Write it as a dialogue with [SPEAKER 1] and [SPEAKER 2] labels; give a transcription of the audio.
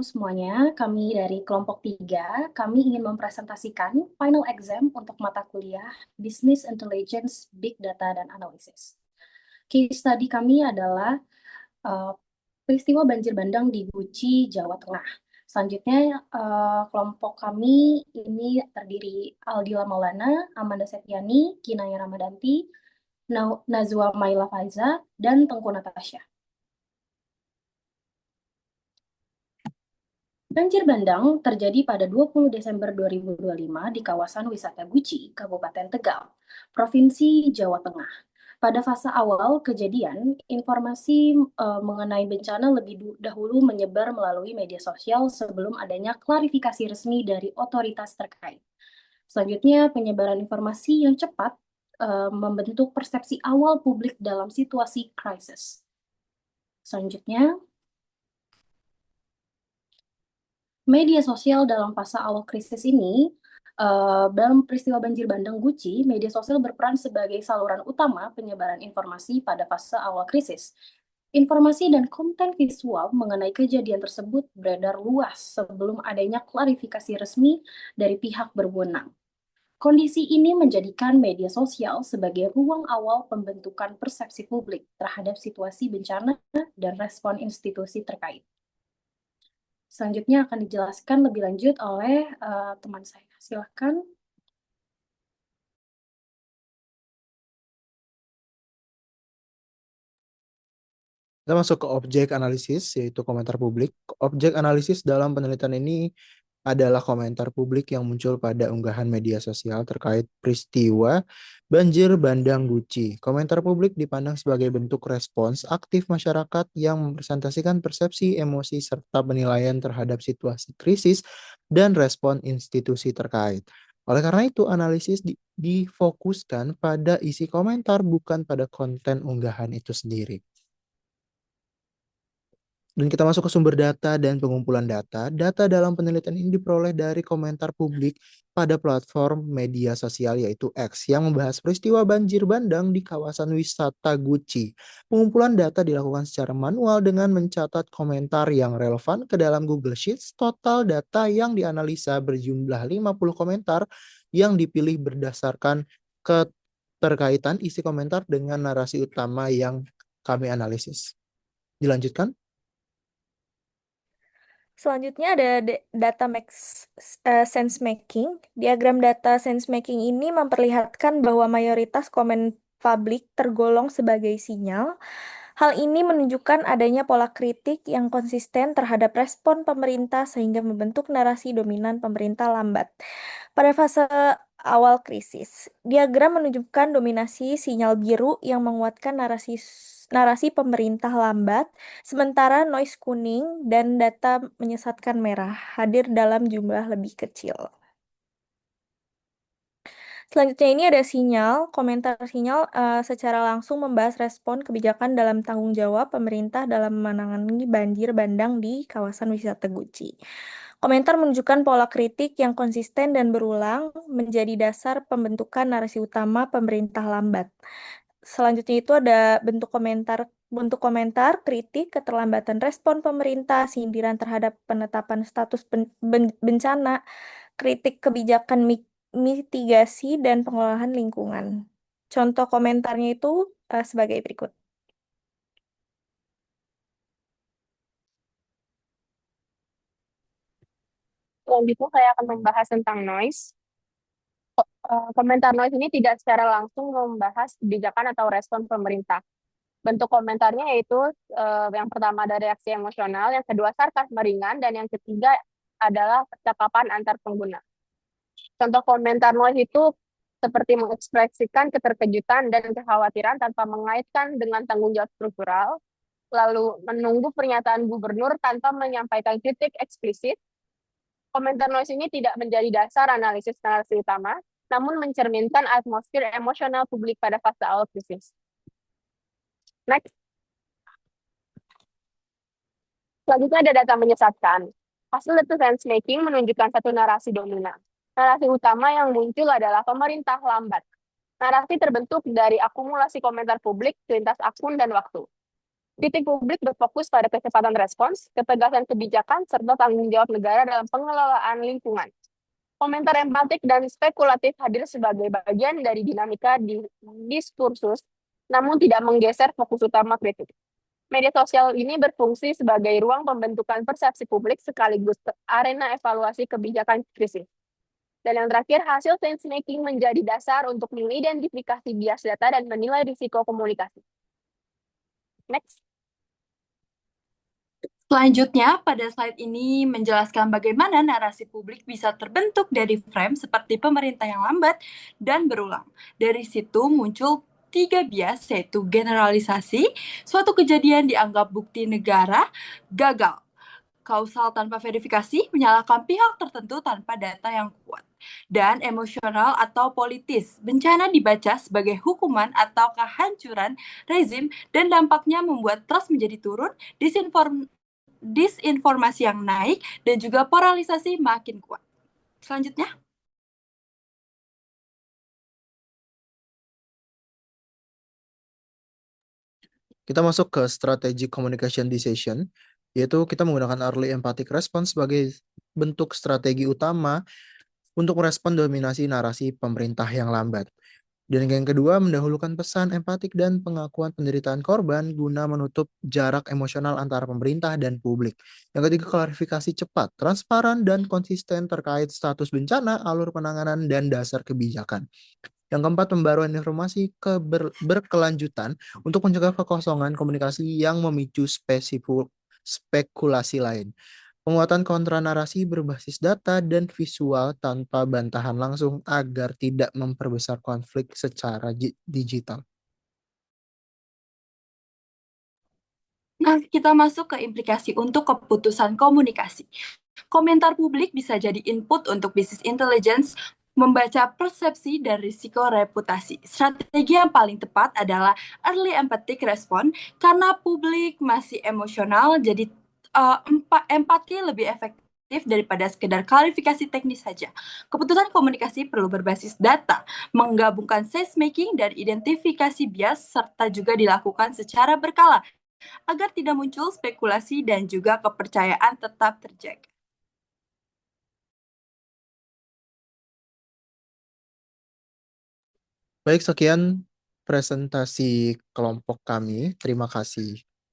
[SPEAKER 1] semuanya, kami dari kelompok 3, kami ingin mempresentasikan final exam untuk mata kuliah Business Intelligence, Big Data, dan Analysis. Case study kami adalah peristiwa banjir bandang di Guci, Jawa Tengah. Selanjutnya, kelompok kami ini terdiri Aldila Maulana, Amanda Septiani, Kinaya Ramadanti, Nazwa Maila Faiza, dan Tengku Natasha. Banjir bandang terjadi pada 20 Desember 2025 di kawasan wisata Guci, Kabupaten Tegal, Provinsi Jawa Tengah. Pada fase awal kejadian, informasi mengenai bencana lebih dahulu menyebar melalui media sosial sebelum adanya klarifikasi resmi dari otoritas terkait. Selanjutnya, penyebaran informasi yang cepat membentuk persepsi awal publik dalam situasi krisis. Selanjutnya, media sosial dalam fase awal krisis ini, dalam peristiwa banjir bandang Guci, media sosial berperan sebagai saluran utama penyebaran informasi pada fase awal krisis. Informasi dan konten visual mengenai kejadian tersebut beredar luas sebelum adanya klarifikasi resmi dari pihak berwenang. Kondisi ini menjadikan media sosial sebagai ruang awal pembentukan persepsi publik terhadap situasi bencana dan respon institusi terkait. Selanjutnya akan dijelaskan lebih lanjut oleh teman saya. Silakan.
[SPEAKER 2] Kita masuk ke objek analisis, yaitu komentar publik. Objek analisis dalam penelitian ini adalah komentar publik yang muncul pada unggahan media sosial terkait peristiwa banjir bandang Guci. Komentar publik dipandang sebagai bentuk respons aktif masyarakat yang mempresentasikan persepsi, emosi, serta penilaian terhadap situasi krisis dan respon institusi terkait. Oleh karena itu, analisis difokuskan pada isi komentar, bukan pada konten unggahan itu sendiri. Dan kita masuk ke sumber data dan pengumpulan data. Data dalam penelitian ini diperoleh dari komentar publik pada platform media sosial yaitu X yang membahas peristiwa banjir bandang di kawasan wisata Guci. Pengumpulan data dilakukan secara manual dengan mencatat komentar yang relevan ke dalam Google Sheets. Total data yang dianalisa berjumlah 50 komentar yang dipilih berdasarkan keterkaitan isi komentar dengan narasi utama yang kami analisis. Dilanjutkan.
[SPEAKER 3] Selanjutnya ada data sense making. Diagram data sense making ini memperlihatkan bahwa mayoritas komen publik tergolong sebagai sinyal. Hal ini menunjukkan adanya pola kritik yang konsisten terhadap respon pemerintah sehingga membentuk narasi dominan pemerintah lambat. Pada fase awal krisis, diagram menunjukkan dominasi sinyal biru yang menguatkan narasi pemerintah lambat, sementara noise kuning dan data menyesatkan merah hadir dalam jumlah lebih kecil. Selanjutnya ini ada sinyal, komentar sinyal secara langsung membahas respon kebijakan dalam tanggung jawab pemerintah dalam menangani banjir bandang di kawasan wisata Guci. Komentar menunjukkan pola kritik yang konsisten dan berulang menjadi dasar pembentukan narasi utama pemerintah lambat. Selanjutnya itu ada bentuk komentar kritik, keterlambatan respon pemerintah, sindiran terhadap penetapan status bencana, kritik kebijakan mitigasi, dan pengelolaan lingkungan. Contoh komentarnya itu sebagai berikut.
[SPEAKER 4] Selanjutnya saya akan membahas tentang noise. Komentar noise ini tidak secara langsung membahas kebijakan atau respon pemerintah. Bentuk komentarnya yaitu yang pertama ada reaksi emosional, yang kedua sarkasme ringan, dan yang ketiga adalah percakapan antar pengguna. Contoh komentar noise itu seperti mengekspresikan keterkejutan dan kekhawatiran tanpa mengaitkan dengan tanggung jawab struktural, lalu menunggu pernyataan gubernur tanpa menyampaikan kritik eksplisit. Komentar noise ini tidak menjadi dasar analisis narasi utama, namun mencerminkan atmosfer emosional publik pada fase awal krisis. Next. Selanjutnya ada data menyesatkan. Hasil data sense making menunjukkan satu narasi dominan. Narasi utama yang muncul adalah pemerintah lambat. Narasi terbentuk dari akumulasi komentar publik lintas akun dan waktu. Kritik publik berfokus pada kecepatan respons, ketegasan kebijakan, serta tanggung jawab negara dalam pengelolaan lingkungan. Komentar empatik dan spekulatif hadir sebagai bagian dari dinamika di diskursus, namun tidak menggeser fokus utama kritik. Media sosial ini berfungsi sebagai ruang pembentukan persepsi publik sekaligus arena evaluasi kebijakan krisis. Dan yang terakhir, hasil sense making menjadi dasar untuk mengidentifikasi bias data dan menilai risiko komunikasi. Next.
[SPEAKER 5] Selanjutnya, pada slide ini menjelaskan bagaimana narasi publik bisa terbentuk dari frame seperti pemerintah yang lambat dan berulang. Dari situ muncul 3 bias, yaitu generalisasi, suatu kejadian dianggap bukti negara, gagal, kausal tanpa verifikasi, menyalahkan pihak tertentu tanpa data yang kuat, dan emosional atau politis, bencana dibaca sebagai hukuman atau kehancuran rezim dan dampaknya membuat trust menjadi turun, disinformasi yang naik, dan juga polarisasi makin kuat. Selanjutnya.
[SPEAKER 2] Kita masuk ke strategic communication decision, yaitu kita menggunakan early empathic response sebagai bentuk strategi utama untuk merespon dominasi narasi pemerintah yang lambat. Dan yang kedua, mendahulukan pesan empatik dan pengakuan penderitaan korban guna menutup jarak emosional antara pemerintah dan publik. Yang ketiga, klarifikasi cepat, transparan, dan konsisten terkait status bencana, alur penanganan, dan dasar kebijakan. Yang keempat, pembaruan informasi berkelanjutan untuk mencegah kekosongan komunikasi yang memicu spekulasi lain. Penguatan kontra narasi berbasis data dan visual tanpa bantahan langsung agar tidak memperbesar konflik secara digital.
[SPEAKER 5] Nah, kita masuk ke implikasi untuk keputusan komunikasi. Komentar publik bisa jadi input untuk bisnis intelligence, membaca persepsi dan risiko reputasi. Strategi yang paling tepat adalah early empathic response, karena publik masih emosional, jadi empati lebih efektif daripada sekedar klarifikasi teknis saja. Keputusan komunikasi perlu berbasis data, menggabungkan sense making dan identifikasi bias, serta juga dilakukan secara berkala, agar tidak muncul spekulasi dan juga kepercayaan tetap terjaga.
[SPEAKER 2] Baik, sekian presentasi kelompok kami. Terima kasih.